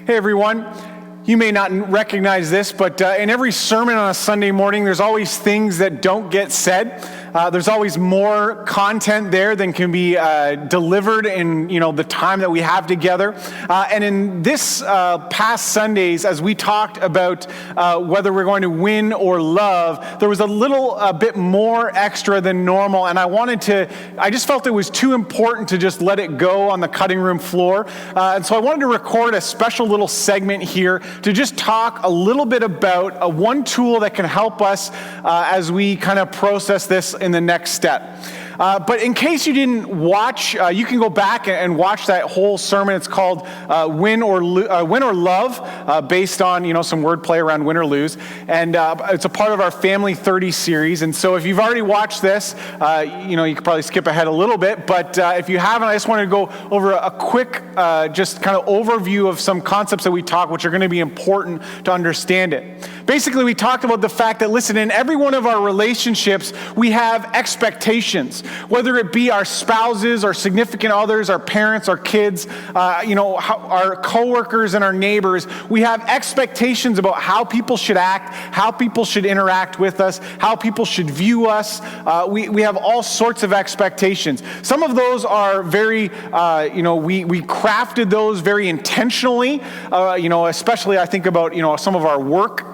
Hey everyone, you may not recognize this, but in every sermon on a Sunday morning, there's always things that don't get said. There's always more content there than can be delivered in the time that we have together. And in this past Sundays, as we talked about whether we're going to win or love, there was a little bit more extra than normal, and I just felt it was too important to just let it go on the cutting room floor. And so I wanted to record a special little segment here to just talk a little bit about one tool that can help us as we kind of process this in the next step. But in case you didn't watch, you can go back and watch that whole sermon. It's called Win or Love, based on some wordplay around win or lose. And it's a part of our Family30 series. And so if you've already watched this, you could probably skip ahead a little bit. But if you haven't, I just wanted to go over a quick just kind of overview of some concepts that we talk, which are going to be important to understand it. Basically, we talked about the fact that, listen, in every one of our relationships, we have expectations. Whether it be our spouses, our significant others, our parents, our kids, our coworkers and our neighbors, we have expectations about how people should act, how people should interact with us, how people should view us. We have all sorts of expectations. Some of those are very, we crafted those very intentionally. Especially I think about some of our work,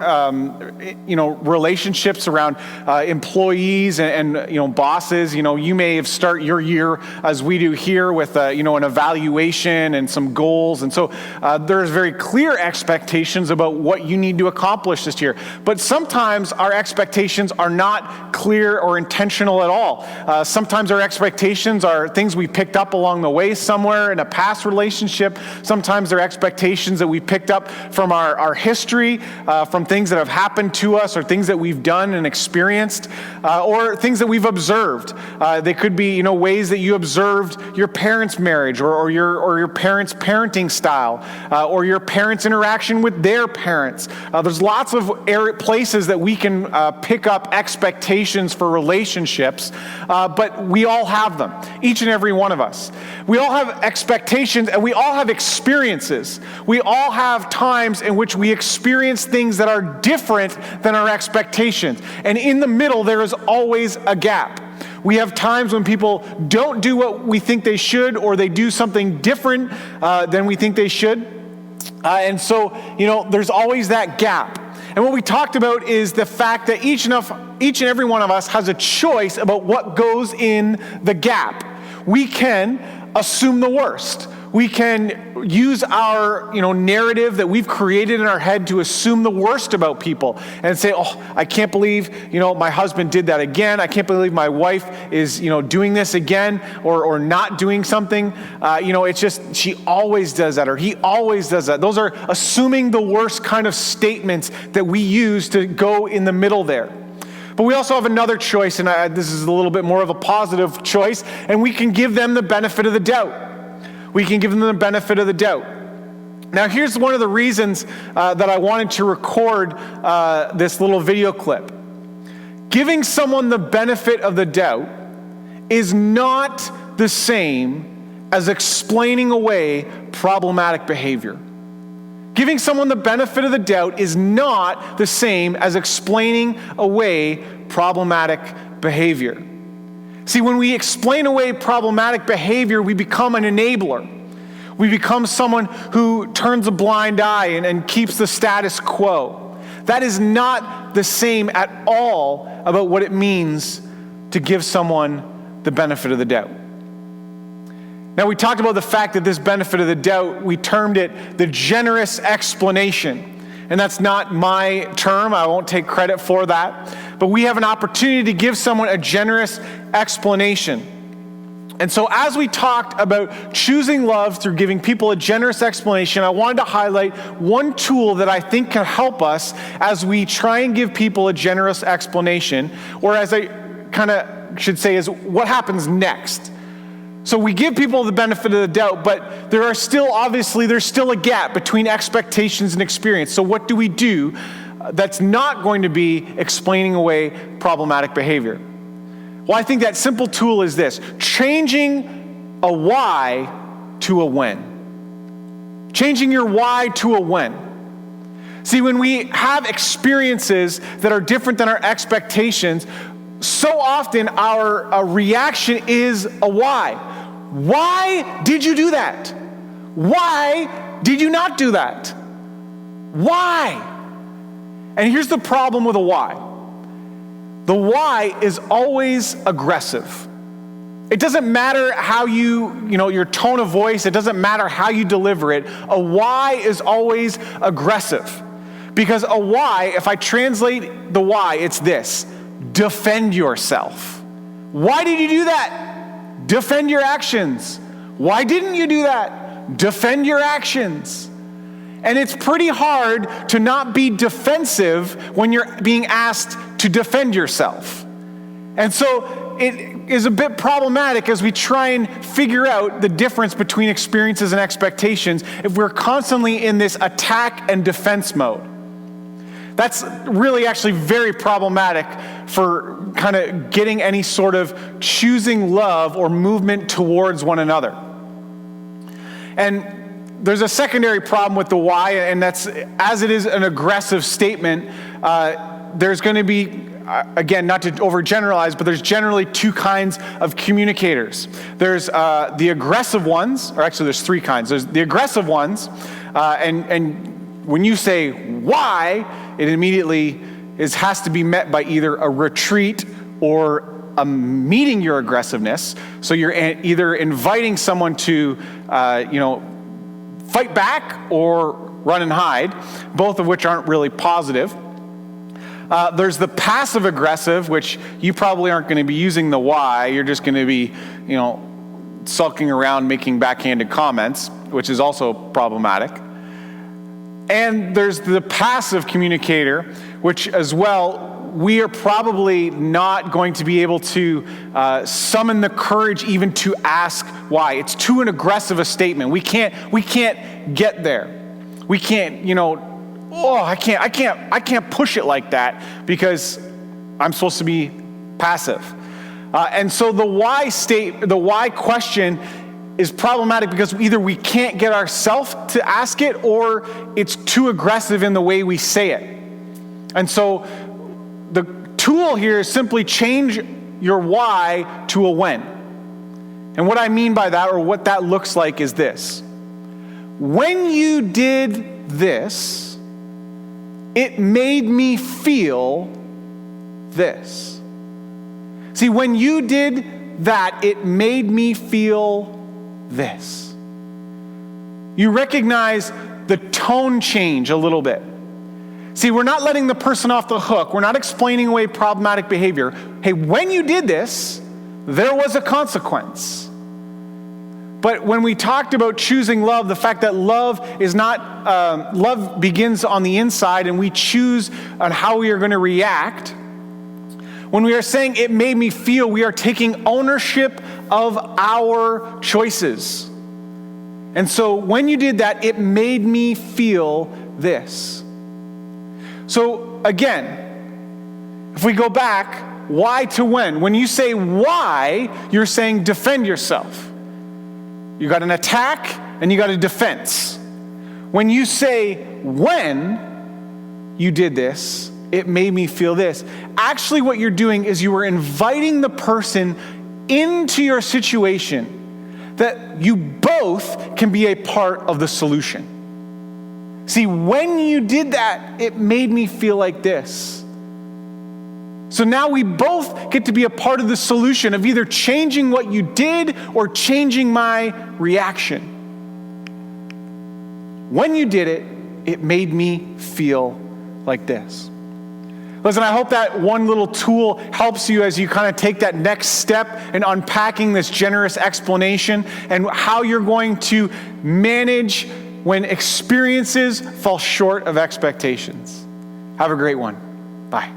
relationships around employees and bosses. You may start your year as we do here with an evaluation and some goals, and so there's very clear expectations about what you need to accomplish this year. But sometimes our expectations are not clear or intentional at all. Sometimes our expectations are things we picked up along the way somewhere in a past relationship. Sometimes they're expectations that we picked up from our history, from things that have happened to us or things that we've done and experienced, or things that we've observed. They could be, ways that you observed your parents' marriage or your parents' parenting style, or your parents' interaction with their parents. There's lots of places that we can pick up expectations for relationships, but we all have them, each and every one of us. We all have expectations and we all have experiences. We all have times in which we experience things that are different than our expectations. And in the middle, there is always a gap. We have times when people don't do what we think they should, or they do something different than we think they should. And so, there's always that gap. And what we talked about is the fact that each and every one of us has a choice about what goes in the gap. We can assume the worst. We can use our, narrative that we've created in our head to assume the worst about people and say, oh, I can't believe, my husband did that again. I can't believe my wife is, doing this again or not doing something. It's just, she always does that, or he always does that. Those are assuming the worst kind of statements that we use to go in the middle there. But we also have another choice, and this is a little bit more of a positive choice, and we can give them the benefit of the doubt. We can give them the benefit of the doubt. Now, here's one of the reasons that I wanted to record this little video clip. Giving someone the benefit of the doubt is not the same as explaining away problematic behavior. Giving someone the benefit of the doubt is not the same as explaining away problematic behavior. See, when we explain away problematic behavior, we become an enabler. We become someone who turns a blind eye and keeps the status quo. That is not the same at all about what it means to give someone the benefit of the doubt. Now, we talked about the fact that this benefit of the doubt, we termed it the generous explanation. And that's not my term. I won't take credit for that. But we have an opportunity to give someone a generous explanation. And so as we talked about choosing love through giving people a generous explanation, I wanted to highlight one tool that I think can help us as we try and give people a generous explanation, or as I kind of should say, is what happens next. So we give people the benefit of the doubt, but there's still a gap between expectations and experience. So what do we do that's not going to be explaining away problematic behavior? Well, I think that simple tool is this: changing a why to a when. Changing your why to a when. See, when we have experiences that are different than our expectations, so often our reaction is a why. Why did you do that? Why did you not do that? Why? And here's the problem with a why. The why is always aggressive. It doesn't matter how your tone of voice, it doesn't matter how you deliver it. A why is always aggressive. Because a why, if I translate the why, it's this: defend yourself. Why did you do that? Defend your actions. Why didn't you do that? Defend your actions. And it's pretty hard to not be defensive when you're being asked to defend yourself. And so it is a bit problematic as we try and figure out the difference between experiences and expectations if we're constantly in this attack and defense mode. That's really actually very problematic for kind of getting any sort of choosing love or movement towards one another. And there's a secondary problem with the why, and that's, as it is an aggressive statement, there's going to be, again, not to overgeneralize, but there's generally two kinds of communicators. There's the aggressive ones, or actually there's three kinds. There's the aggressive ones, and when you say why, it immediately has to be met by either a retreat or a meeting your aggressiveness. So you're either inviting someone to, fight back or run and hide, both of which aren't really positive. There's the passive aggressive, which you probably aren't going to be using the why. You're just going to be, sulking around making backhanded comments, which is also problematic. And there's the passive communicator, which as well, we are probably not going to be able to summon the courage even to ask why. It's too an aggressive a statement. We can't get there. We can't, I can't push it like that because I'm supposed to be passive. And so the why question is problematic because either we can't get ourselves to ask it or it's too aggressive in the way we say it. And so the tool here is simply change your why to a when. And what I mean by that, or what that looks like, is this. When you did this, it made me feel this. See, when you did that, it made me feel this. You recognize the tone change a little bit. See, we're not letting the person off the hook. We're not explaining away problematic behavior. Hey, when you did this, there was a consequence. But when we talked about choosing love, the fact that love is not, love begins on the inside and we choose on how we are going to react. When we are saying it made me feel, we are taking ownership of our choices. And so when you did that, it made me feel this. So again, if we go back, why to when? When you say why, you're saying defend yourself. You got an attack and you got a defense. When you say when you did this, it made me feel this. Actually, what you're doing is you are inviting the person into your situation that you both can be a part of the solution. See, when you did that, it made me feel like this. So now we both get to be a part of the solution of either changing what you did or changing my reaction. When you did it, it made me feel like this. Listen, I hope that one little tool helps you as you kind of take that next step in unpacking this generous explanation and how you're going to manage when experiences fall short of expectations. Have a great one. Bye.